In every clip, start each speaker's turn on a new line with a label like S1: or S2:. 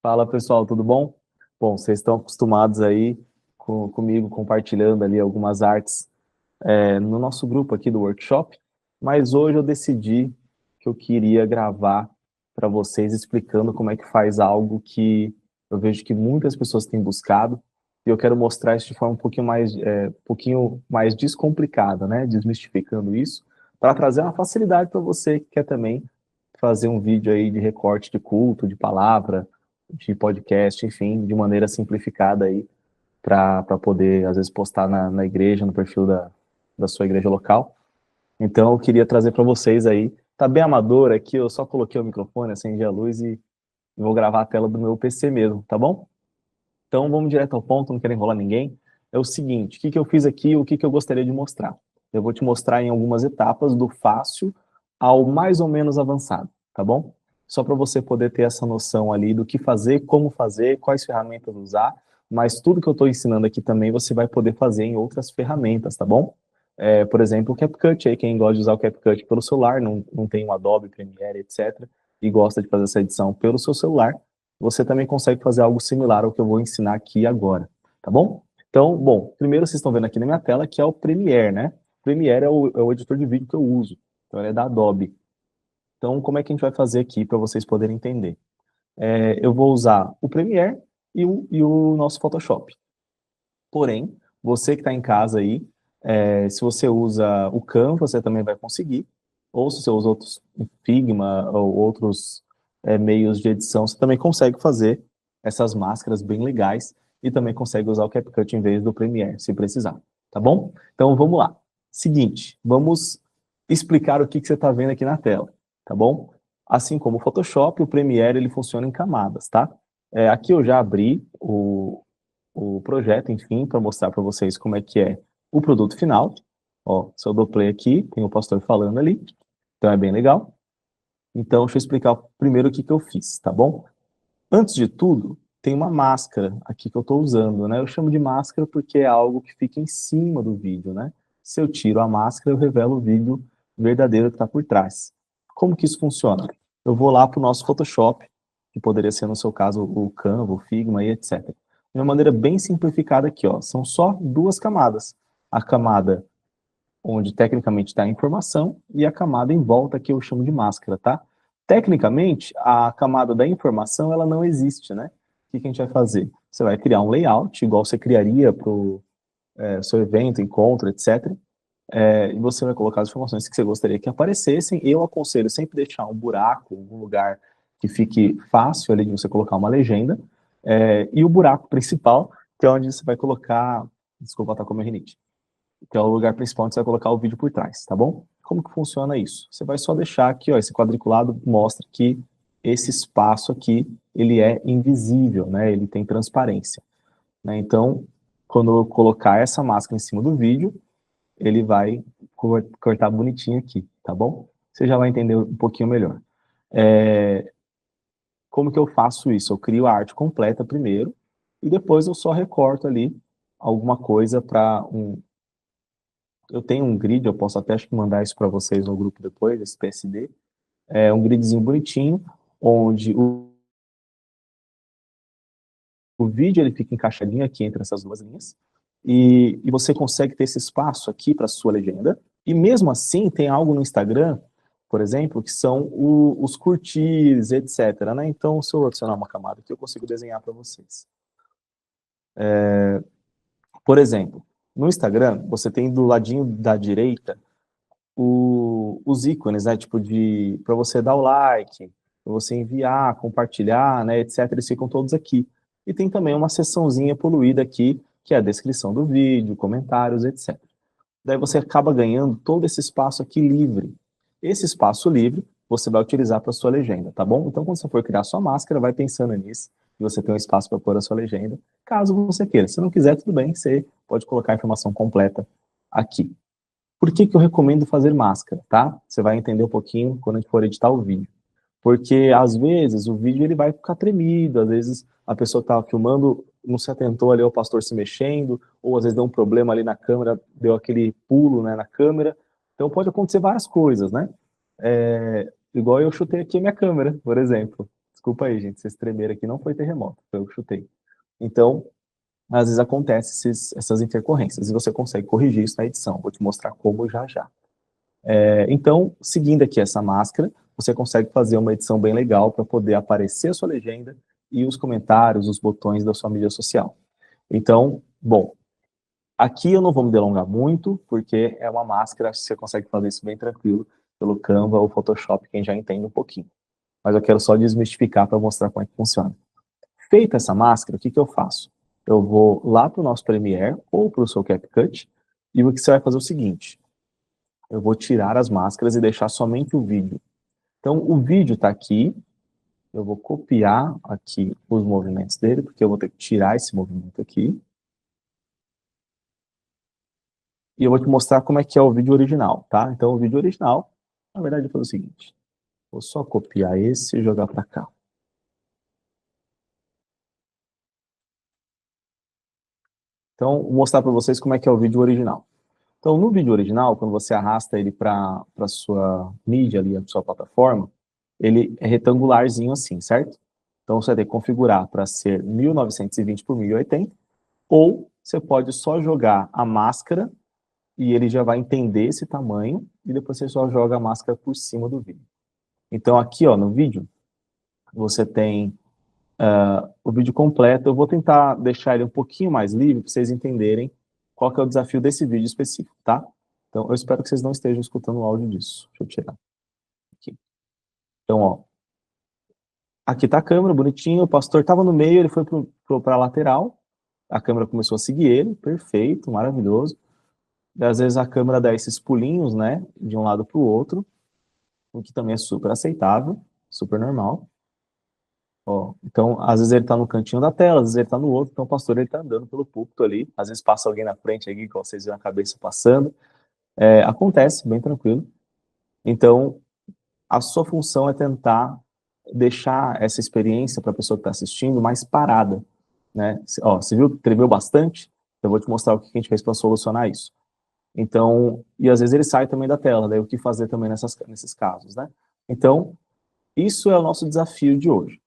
S1: Fala pessoal, tudo bom? Bom, vocês estão acostumados aí comigo compartilhando ali algumas artes no nosso grupo aqui do workshop, mas hoje eu decidi que eu queria gravar para vocês explicando como é que faz algo que eu vejo que muitas pessoas têm buscado e eu quero mostrar isso de forma um pouquinho mais descomplicada, né? Desmistificando isso, para trazer uma facilidade para você que quer também fazer um vídeo aí de recorte de culto, de palavra, de podcast, enfim, de maneira simplificada aí, para poder, às vezes, postar na igreja, no perfil da sua igreja local. Então, eu queria trazer para vocês aí, tá bem amador aqui, eu só coloquei o microfone, acendi a luz e vou gravar a tela do meu PC mesmo, tá bom? Então, vamos direto ao ponto, não quero enrolar ninguém. É o seguinte, o que que eu fiz aqui, o que que eu gostaria de mostrar? Eu vou te mostrar em algumas etapas, do fácil ao mais ou menos avançado, tá bom? Só para você poder ter essa noção ali do que fazer, como fazer, quais ferramentas usar, mas tudo que eu estou ensinando aqui também você vai poder fazer em outras ferramentas, tá bom? Por exemplo, o CapCut, aí quem gosta de usar o CapCut pelo celular, não tem um Adobe Premiere, etc., e gosta de fazer essa edição pelo seu celular, você também consegue fazer algo similar ao que eu vou ensinar aqui agora, tá bom? Então, bom, primeiro vocês estão vendo aqui na minha tela que é o Premiere, né? Premiere é o editor de vídeo que eu uso, então ele é da Adobe. Então, como é que a gente vai fazer aqui para vocês poderem entender? Eu vou usar o Premiere e o nosso Photoshop. Porém, você que está em casa aí, se você usa o Canva, você também vai conseguir, ou se você usa outros Figma ou outros meios de edição, você também consegue fazer essas máscaras bem legais e também consegue usar o CapCut em vez do Premiere, se precisar, tá bom? Então vamos lá. Seguinte, vamos explicar o que você está vendo aqui na tela, tá bom? Assim como o Photoshop, o Premiere ele funciona em camadas, tá? Aqui eu já abri o projeto, enfim, para mostrar para vocês como é que é o produto final. Ó, se eu dou play aqui, tem o pastor falando ali, então é bem legal. Então, deixa eu explicar primeiro o que que eu fiz, tá bom? Antes de tudo, tem uma máscara aqui que eu estou usando, né? Eu chamo de máscara porque é algo que fica em cima do vídeo, né? Se eu tiro a máscara, eu revelo o vídeo verdadeiro que está por trás. Como que isso funciona? Eu vou lá para o nosso Photoshop, que poderia ser, no seu caso, o Canva, o Figma e etc. De uma maneira bem simplificada aqui, ó. São só duas camadas. A camada onde tecnicamente está a informação, e a camada em volta que eu chamo de máscara, tá? Tecnicamente, a camada da informação, ela não existe, né? O que que a gente vai fazer? Você vai criar um layout, igual você criaria para o seu evento, encontro, etc. E você vai colocar as informações que você gostaria que aparecessem. Eu aconselho sempre deixar um buraco, um lugar que fique fácil ali de você colocar uma legenda, e o buraco principal, que é onde você vai colocar, desculpa, tá com minha rinite, que é o lugar principal onde você vai colocar o vídeo por trás, tá bom? Como que funciona isso? Você vai só deixar aqui, ó, esse quadriculado mostra que esse espaço aqui, ele é invisível, né? Ele tem transparência, né? Então, quando eu colocar essa máscara em cima do vídeo, ele vai cortar bonitinho aqui, tá bom? Você já vai entender um pouquinho melhor. Como que eu faço isso? Eu crio a arte completa primeiro, e depois eu só recorto ali alguma coisa para eu tenho um grid, eu posso até acho que mandar isso para vocês no grupo depois, esse PSD. É um gridzinho bonitinho, onde o vídeo ele fica encaixadinho aqui entre essas duas linhas, e você consegue ter esse espaço aqui para sua legenda, e mesmo assim tem algo no Instagram, por exemplo, que são os curtis, etc. Né? Então, se eu adicionar uma camada aqui, eu consigo desenhar para vocês. Por exemplo, no Instagram, você tem do ladinho da direita os ícones, né, tipo para você dar o like, para você enviar, compartilhar, né, etc, eles ficam todos aqui. E tem também uma seçãozinha poluída aqui, que é a descrição do vídeo, comentários, etc. Daí você acaba ganhando todo esse espaço aqui livre. Esse espaço livre você vai utilizar para sua legenda, tá bom? Então, quando você for criar sua máscara, vai pensando nisso, e você tem um espaço para pôr a sua legenda, caso você queira. Se não quiser, tudo bem, você pode colocar a informação completa aqui. Por que que eu recomendo fazer máscara, tá? Você vai entender um pouquinho quando a gente for editar o vídeo. Porque, às vezes, o vídeo ele vai ficar tremido, às vezes a pessoa que estava filmando não se atentou ali ao pastor se mexendo, ou às vezes deu um problema ali na câmera, deu aquele pulo, né, na câmera. Então pode acontecer várias coisas, né? Igual eu chutei aqui a minha câmera, por exemplo. Desculpa aí, gente, vocês tremeram aqui, não foi terremoto, foi eu que chutei. Então, às vezes acontece essas intercorrências, e você consegue corrigir isso na edição. Vou te mostrar como já já. Então, seguindo aqui essa máscara, você consegue fazer uma edição bem legal para poder aparecer a sua legenda e os comentários, os botões da sua mídia social. Então, bom, aqui eu não vou me delongar muito, porque é uma máscara, você consegue fazer isso bem tranquilo pelo Canva ou Photoshop, quem já entende um pouquinho. Mas eu quero só desmistificar para mostrar como é que funciona. Feita essa máscara, o que eu faço? Eu vou lá para o nosso Premiere ou para o seu CapCut, e o que você vai fazer é o seguinte, eu vou tirar as máscaras e deixar somente o vídeo. Então, o vídeo está aqui, eu vou copiar aqui os movimentos dele, porque eu vou ter que tirar esse movimento aqui. E eu vou te mostrar como é que é o vídeo original, tá? Então, o vídeo original, na verdade, eu vou fazer o seguinte. Vou só copiar esse e jogar para cá. Então, vou mostrar para vocês como é que é o vídeo original. Então, no vídeo original, quando você arrasta ele para a sua mídia ali, a sua plataforma, ele é retangularzinho assim, certo? Então, você vai ter que configurar para ser 1920 por 1080, ou você pode só jogar a máscara e ele já vai entender esse tamanho, e depois você só joga a máscara por cima do vídeo. Então, aqui ó, no vídeo, você tem o vídeo completo. Eu vou tentar deixar ele um pouquinho mais livre para vocês entenderem qual que é o desafio desse vídeo específico, tá? Então, eu espero que vocês não estejam escutando o áudio disso. Deixa eu tirar aqui. Então, ó, aqui tá a câmera, bonitinho, o pastor estava no meio, ele foi para a lateral, a câmera começou a seguir ele, perfeito, maravilhoso. E às vezes a câmera dá esses pulinhos, né, de um lado para o outro, o que também é super aceitável, super normal. Ó, então, às vezes ele está no cantinho da tela, às vezes ele está no outro, então o pastor ele está andando pelo púlpito ali, às vezes passa alguém na frente aqui, que vocês veem a cabeça passando, acontece, bem tranquilo. Então, a sua função é tentar deixar essa experiência para a pessoa que está assistindo mais parada, né? Ó, você viu que tremeu bastante? Eu vou te mostrar o que a gente fez para solucionar isso. Então, e às vezes ele sai também da tela, daí o que fazer também nesses casos, né? Então, isso é o nosso desafio de hoje,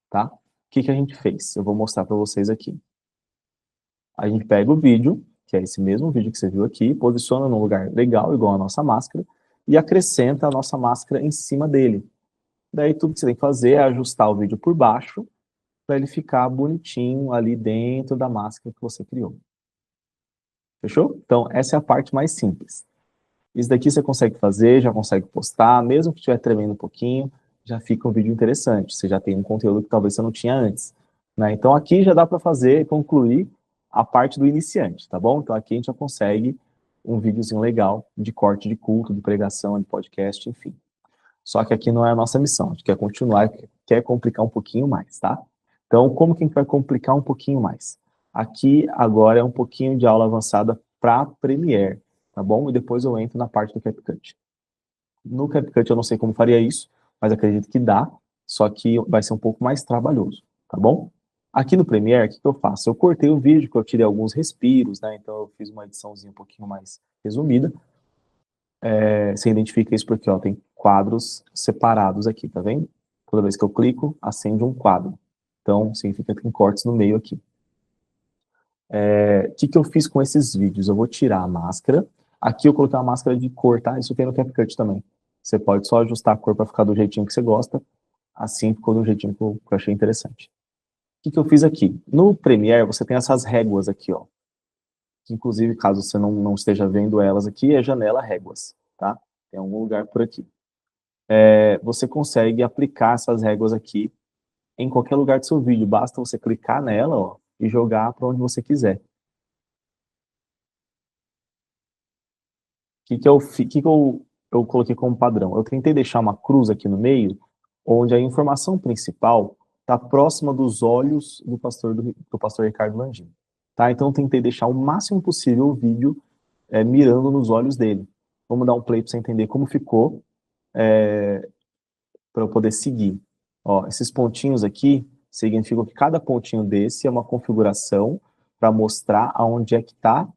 S1: tá? O que a gente fez? Eu vou mostrar para vocês aqui. A gente pega o vídeo, que é esse mesmo vídeo que você viu aqui, posiciona num lugar legal, igual a nossa máscara, e acrescenta a nossa máscara em cima dele. Daí tudo que você tem que fazer é ajustar o vídeo por baixo, para ele ficar bonitinho ali dentro da máscara que você criou. Fechou? Então, essa é a parte mais simples. Isso daqui você consegue fazer, já consegue postar, mesmo que estiver tremendo um pouquinho, já fica um vídeo interessante. Você já tem um conteúdo que talvez você não tinha antes, né? Então aqui já dá para fazer e concluir a parte do iniciante, tá bom? Então aqui a gente já consegue um videozinho legal de corte de culto, de pregação, de podcast, enfim. Só que aqui não é a nossa missão, a gente quer continuar, quer complicar um pouquinho mais, tá? Então, como que a gente vai complicar um pouquinho mais? Aqui, agora, é um pouquinho de aula avançada para Premiere, tá bom? E depois eu entro na parte do CapCut. No CapCut eu não sei como faria isso, mas acredito que dá, só que vai ser um pouco mais trabalhoso, tá bom? Aqui no Premiere, o que eu faço? Eu cortei o vídeo, que eu tirei alguns respiros, né? Então eu fiz uma ediçãozinha um pouquinho mais resumida. Você identifica isso porque ó, tem quadros separados aqui, tá vendo? Toda vez que eu clico, acende um quadro. Então, significa que tem cortes no meio aqui. O que eu fiz com esses vídeos? Eu vou tirar a máscara. Aqui eu coloquei uma máscara de cor, tá? Isso tem no CapCut também. Você pode só ajustar a cor para ficar do jeitinho que você gosta. Assim ficou do jeitinho que eu achei interessante. O que eu fiz aqui? No Premiere, você tem essas réguas aqui, ó. Que, inclusive, caso você não esteja vendo elas aqui, é janela réguas, tá? Tem algum lugar por aqui. Você consegue aplicar essas réguas aqui em qualquer lugar do seu vídeo. Basta você clicar nela, ó, e jogar para onde você quiser. O que eu coloquei como padrão? Eu tentei deixar uma cruz aqui no meio, onde a informação principal está próxima dos olhos do pastor Ricardo Landim. Tá? Então, eu tentei deixar o máximo possível o vídeo mirando nos olhos dele. Vamos dar um play para você entender como ficou, para eu poder seguir. Ó, esses pontinhos aqui significam que cada pontinho desse é uma configuração para mostrar aonde é que está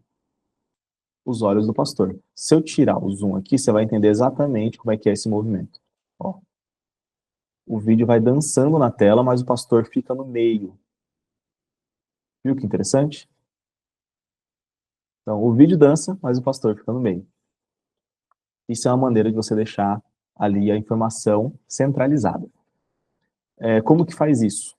S1: os olhos do pastor. Se eu tirar o zoom aqui, você vai entender exatamente como é que é esse movimento. Ó. o vídeo vai dançando na tela, mas o pastor fica no meio. Viu que interessante? Então, o vídeo dança, mas o pastor fica no meio. Isso é uma maneira de você deixar ali a informação centralizada. Como que faz isso?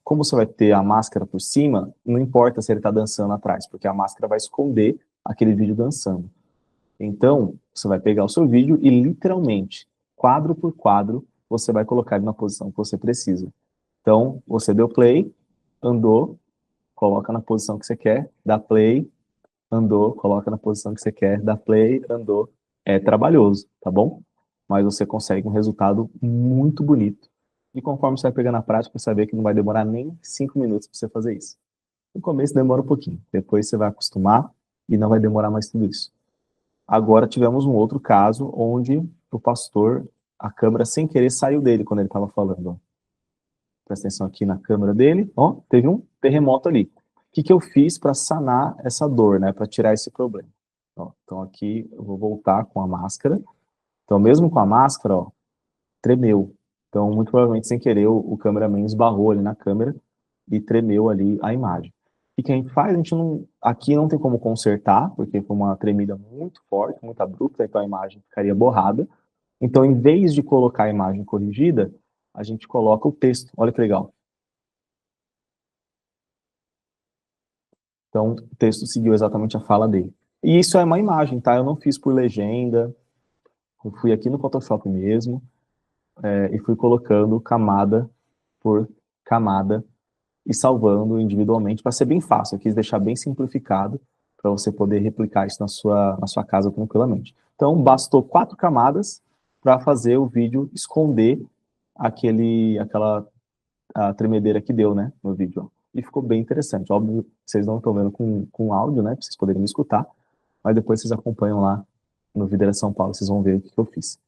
S1: Como você vai ter a máscara por cima, não importa se ele está dançando atrás, porque a máscara vai esconder aquele vídeo dançando. Então, você vai pegar o seu vídeo e literalmente, quadro por quadro, você vai colocar ele na posição que você precisa. Então, você deu play, andou, coloca na posição que você quer, dá play, andou, coloca na posição que você quer, dá play, andou. É trabalhoso, tá bom? Mas você consegue um resultado muito bonito. E conforme você vai pegando a prática, você vai ver que não vai demorar nem 5 minutos para você fazer isso. No começo demora um pouquinho, depois você vai acostumar e não vai demorar mais tudo isso. Agora tivemos um outro caso onde o pastor, a câmera sem querer saiu dele quando ele estava falando. Ó. Presta atenção aqui na câmera dele. Ó, teve um terremoto ali. O que eu fiz para sanar essa dor, né? Para tirar esse problema? Ó, então aqui eu vou voltar com a máscara. Então mesmo com a máscara, ó, tremeu. Então muito provavelmente sem querer o cameraman esbarrou ali na câmera e tremeu ali a imagem. O que a gente faz? A gente não, aqui não tem como consertar, porque foi uma tremida muito forte, muito abrupta, então a imagem ficaria borrada. Então, em vez de colocar a imagem corrigida, a gente coloca o texto. Olha que legal. Então, o texto seguiu exatamente a fala dele. E isso é uma imagem, tá? Eu não fiz por legenda. Eu fui aqui no Photoshop mesmo e fui colocando camada por camada e salvando individualmente para ser bem fácil. Eu quis deixar bem simplificado para você poder replicar isso na sua casa tranquilamente. Então, bastou 4 camadas para fazer o vídeo esconder aquela a tremedeira que deu, né, no vídeo. Ó. E ficou bem interessante. Óbvio, vocês não estão vendo com áudio, né, para vocês poderem me escutar, mas depois vocês acompanham lá no Videira São Paulo, vocês vão ver o que eu fiz.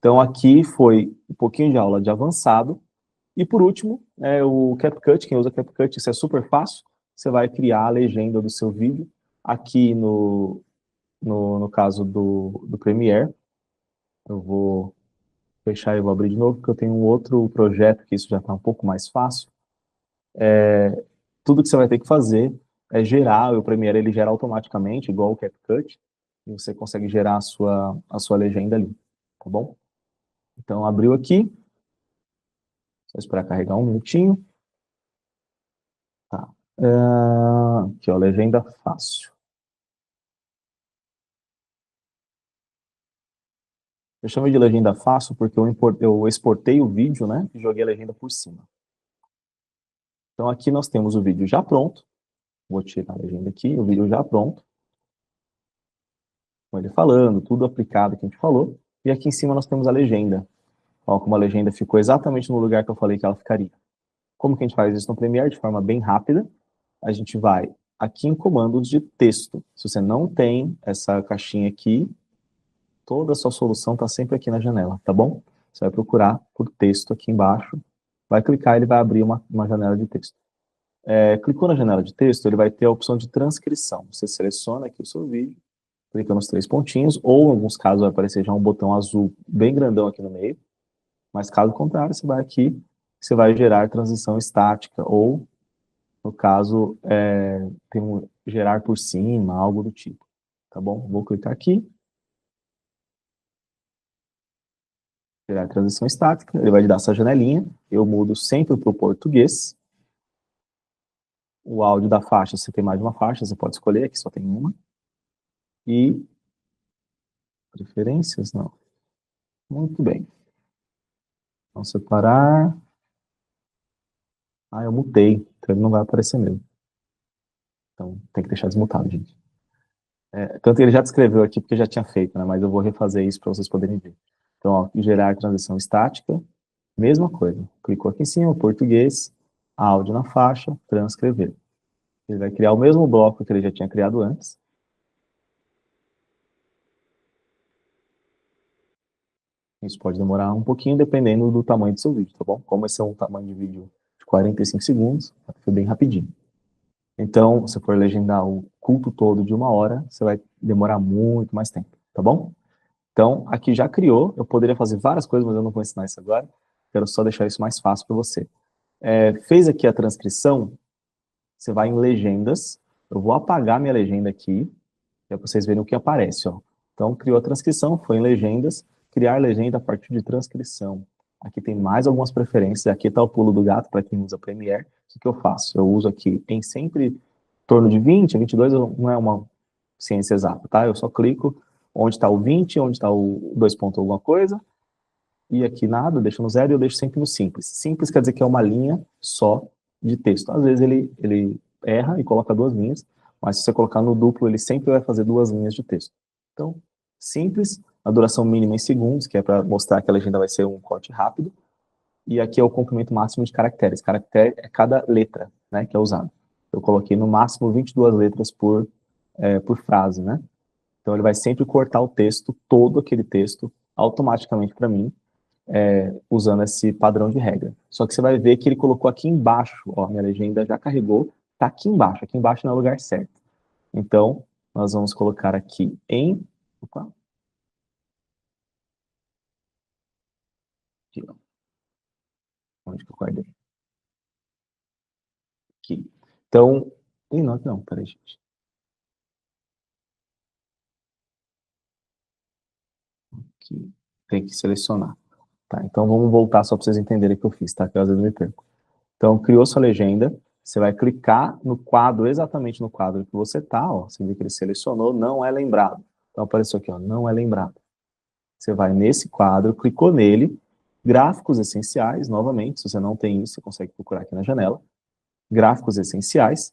S1: Então, aqui foi um pouquinho de aula de avançado. E, por último, o CapCut. Quem usa CapCut, isso é super fácil. Você vai criar a legenda do seu vídeo. Aqui no caso do Premiere, eu vou fechar e vou abrir de novo, porque eu tenho um outro projeto que isso já está um pouco mais fácil. Tudo que você vai ter que fazer é gerar, o Premiere ele gera automaticamente, igual o CapCut, e você consegue gerar a sua legenda ali, tá bom? Então, abriu aqui, só esperar carregar um minutinho. Tá. Aqui, ó, legenda fácil. Eu chamei de legenda fácil porque eu exportei o vídeo, né, e joguei a legenda por cima. Então, aqui nós temos o vídeo já pronto. Vou tirar a legenda aqui, o vídeo já pronto. Com ele falando, tudo aplicado que a gente falou. E aqui em cima nós temos a legenda. Ó, como a legenda ficou exatamente no lugar que eu falei que ela ficaria. Como que a gente faz isso no Premiere? De forma bem rápida. A gente vai aqui em comandos de texto. Se você não tem essa caixinha aqui, toda a sua solução está sempre aqui na janela, tá bom? Você vai procurar por texto aqui embaixo, vai clicar e ele vai abrir uma janela de texto. Clicou na janela de texto, ele vai ter a opção de transcrição. Você seleciona aqui o seu vídeo, clica nos 3 pontinhos, ou em alguns casos vai aparecer já um botão azul bem grandão aqui no meio, mas caso contrário, você vai aqui, você vai gerar transição estática, ou, no caso, tem um gerar por cima, algo do tipo, tá bom? Vou clicar aqui, gerar transição estática, ele vai dar essa janelinha, eu mudo sempre para o português, o áudio da faixa, se tem mais de uma faixa, você pode escolher, aqui só tem uma, e preferências, não, muito bem, vamos separar, eu mutei, então ele não vai aparecer mesmo, então tem que deixar desmutado, gente. Tanto ele já descreveu aqui, porque já tinha feito, né, mas eu vou refazer isso para vocês poderem ver. Então, ó, gerar transição estática, mesma coisa, clicou aqui em cima, português, áudio na faixa, transcrever. Ele vai criar o mesmo bloco que ele já tinha criado antes. Isso pode demorar um pouquinho, dependendo do tamanho do seu vídeo, tá bom? Como esse é um tamanho de vídeo de 45 segundos, foi bem rapidinho. Então, se for legendar o culto todo de 1 hora, você vai demorar muito mais tempo, tá bom? Então, aqui já criou, eu poderia fazer várias coisas, mas eu não vou ensinar isso agora, quero só deixar isso mais fácil para você. Fez aqui a transcrição, você vai em legendas, eu vou apagar minha legenda aqui, para vocês verem o que aparece, ó. Então, criou a transcrição, foi em legendas, criar legenda a partir de transcrição. Aqui tem mais algumas preferências, aqui está o pulo do gato para quem usa Premiere. O que eu faço? Eu uso aqui em sempre em torno de 20, 22, não é uma ciência exata, tá? Eu só clico onde está o 20, onde está o 2 ponto alguma coisa, e aqui nada, deixo no zero e eu deixo sempre no simples. Simples quer dizer que é uma linha só de texto. Às vezes ele erra e coloca 2 linhas, mas se você colocar no duplo, ele sempre vai fazer 2 linhas de texto. Então, simples, a duração mínima em segundos, que é para mostrar que a legenda vai ser um corte rápido, e aqui é o comprimento máximo de caracteres. Caractere é cada letra, né, que é usado. Eu coloquei no máximo 22 letras por frase, né? Então ele vai sempre cortar o texto, todo aquele texto, automaticamente para mim, usando esse padrão de regra. Só que você vai ver que ele colocou aqui embaixo, ó, minha legenda já carregou, tá aqui embaixo não é o lugar certo. Então, nós vamos colocar aqui em... Opa. Aqui, ó. Onde que eu guardei? Aqui. Então, não, peraí, gente. Aqui, tem que selecionar. Tá, então vamos voltar só para vocês entenderem o que eu fiz, tá? Que às vezes eu me perco. Então, criou sua legenda, você vai clicar no quadro, exatamente no quadro que você tá, ó, você vê que ele selecionou, não é lembrado. Então apareceu aqui, ó, não é lembrado. Você vai nesse quadro, clicou nele, gráficos essenciais, novamente, se você não tem isso, você consegue procurar aqui na janela, gráficos essenciais,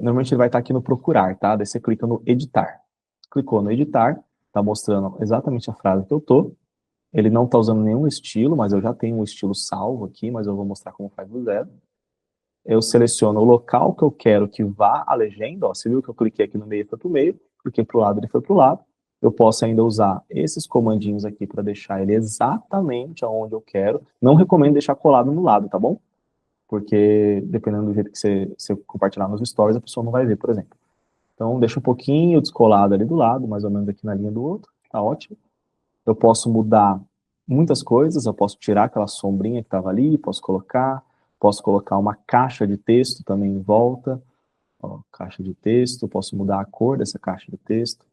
S1: normalmente ele vai estar aqui no procurar, tá? Daí você clica no editar. Clicou no editar, tá mostrando exatamente a frase que eu tô, ele não está usando nenhum estilo, mas eu já tenho um estilo salvo aqui, mas eu vou mostrar como faz do zero. Eu seleciono o local que eu quero que vá a legenda, ó, você viu que eu cliquei aqui no meio e foi para o meio, cliquei para o lado, ele foi para o lado. Eu posso ainda usar esses comandinhos aqui para deixar ele exatamente aonde eu quero. Não recomendo deixar colado no lado, tá bom? Porque dependendo do jeito que você compartilhar nos stories, a pessoa não vai ver, por exemplo. Então deixa um pouquinho descolado ali do lado, mais ou menos aqui na linha do outro, tá ótimo. Eu posso mudar muitas coisas, eu posso tirar aquela sombrinha que estava ali, posso colocar uma caixa de texto também em volta, ó, caixa de texto, posso mudar a cor dessa caixa de texto.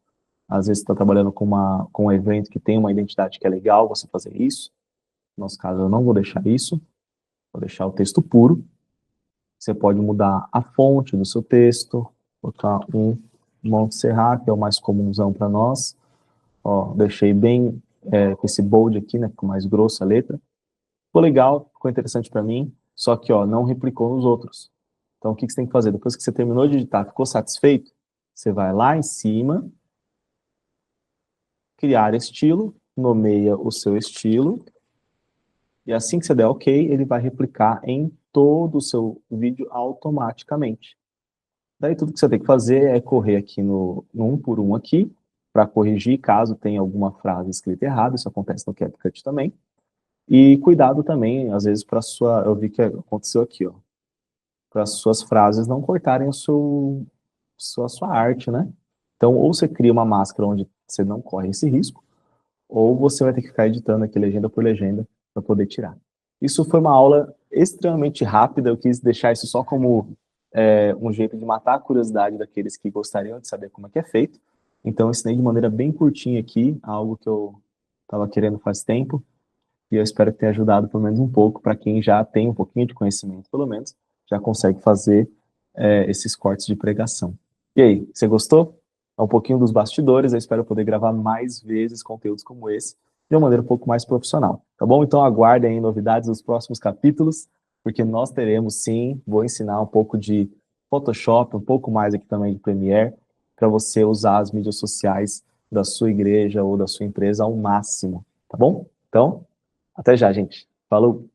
S1: Às vezes você está trabalhando com um evento que tem uma identidade que é legal você fazer isso. No nosso caso, eu não vou deixar isso, vou deixar o texto puro. Você pode mudar a fonte do seu texto, botar um Montserrat, que é o mais comunzão para nós. Ó, deixei bem com esse bold aqui, né, ficou mais grosso a letra. Ficou legal, ficou interessante para mim, só que ó, não replicou nos outros. Então o que você tem que fazer? Depois que você terminou de editar, ficou satisfeito? Você vai lá em cima, criar estilo, nomeia o seu estilo, e assim que você der OK, ele vai replicar em todo o seu vídeo automaticamente. Daí tudo que você tem que fazer é correr aqui no um por um aqui, para corrigir caso tenha alguma frase escrita errada, isso acontece no CapCut também. E cuidado também, às vezes, para sua... Eu vi que aconteceu aqui, ó. Para as suas frases não cortarem sua arte, né? Então, ou você cria uma máscara onde você não corre esse risco, ou você vai ter que ficar editando aqui legenda por legenda para poder tirar. Isso foi uma aula extremamente rápida, eu quis deixar isso só como um jeito de matar a curiosidade daqueles que gostariam de saber como é que é feito. Então, eu ensinei de maneira bem curtinha aqui, algo que eu estava querendo faz tempo, e eu espero que tenha ajudado pelo menos um pouco para quem já tem um pouquinho de conhecimento, pelo menos, já consegue fazer esses cortes de pregação. E aí, você gostou? É um pouquinho dos bastidores, eu espero poder gravar mais vezes conteúdos como esse, de uma maneira um pouco mais profissional, tá bom? Então aguardem aí novidades nos próximos capítulos, porque nós teremos sim, vou ensinar um pouco de Photoshop, um pouco mais aqui também de Premiere, para você usar as mídias sociais da sua igreja ou da sua empresa ao máximo, tá bom? Então, até já, gente. Falou!